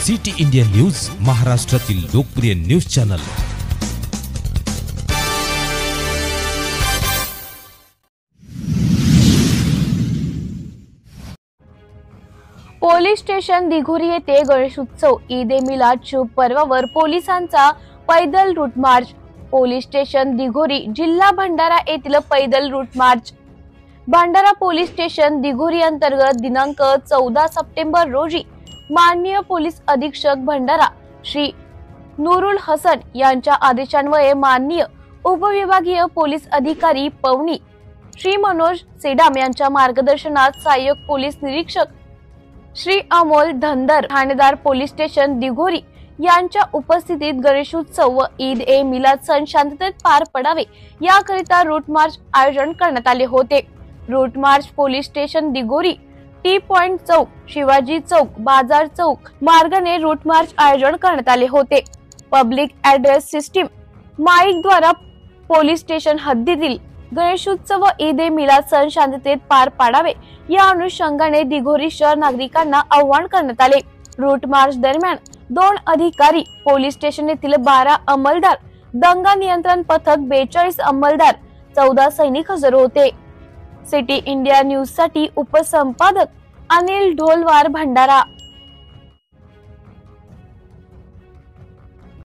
City India news, महाराष्ट्रातील लोकप्रिय news channel. Police station Dighori येथे गणेशोत्सव ईद ए मिलाद शुभ पर्वावर पोलिसांचा पैदल route march. Police station Dighori, जिल्हा भंडारा येथील पैदल route march. Bhandara police station Dighori अंतर्गत दिनांक 14 सप्टेंबर रोजी माननीय पोलीस अधीक्षक भंडारा श्री नूरुल हसन यांच्या आदेशान्वये माननीय उपविभागीय पोलीस अधिकारी पवनी श्री मनोज सेडाम यांच्या मार्गदर्शनात सहाय्यक पोलीस निरीक्षक श्री अमोल धनदर, ठाणेदार पोलीस स्टेशन दिघोरी यांच्या उपस्थितीत गणेशोत्सव व ईद ए मिलाद सण शांततेत पार पडावे याकरिता रूट मार्च आयोजन करण्यात आले होते। Route march police station Dighori, T point चौक, शिवाजी चौक, बाजार चौक मार्गाने रूट मार्च आयोजन करण्यात आले होते। पब्लिक ऍड्रेस सिस्टीम माईक द्वारा पोलीस स्टेशन हद्दीतील गणेशोत्सव व ईद ए मिलाद सण शांततेत पार पाडावे या अनुषंगाने दिघोरी शहर नागरिकांना आवाहन करण्यात आले। रूट मार्च दरम्यान 2 अधिकारी, पोलीस स्टेशन येथील 12 अंमलदार, दंगा नियंत्रण पथक 42 अंमलदार, 14 सैनिक हजर होते। सिटी इंडिया न्यूज साठी उपसंपादक अनिल ढोलवार, भंडारा।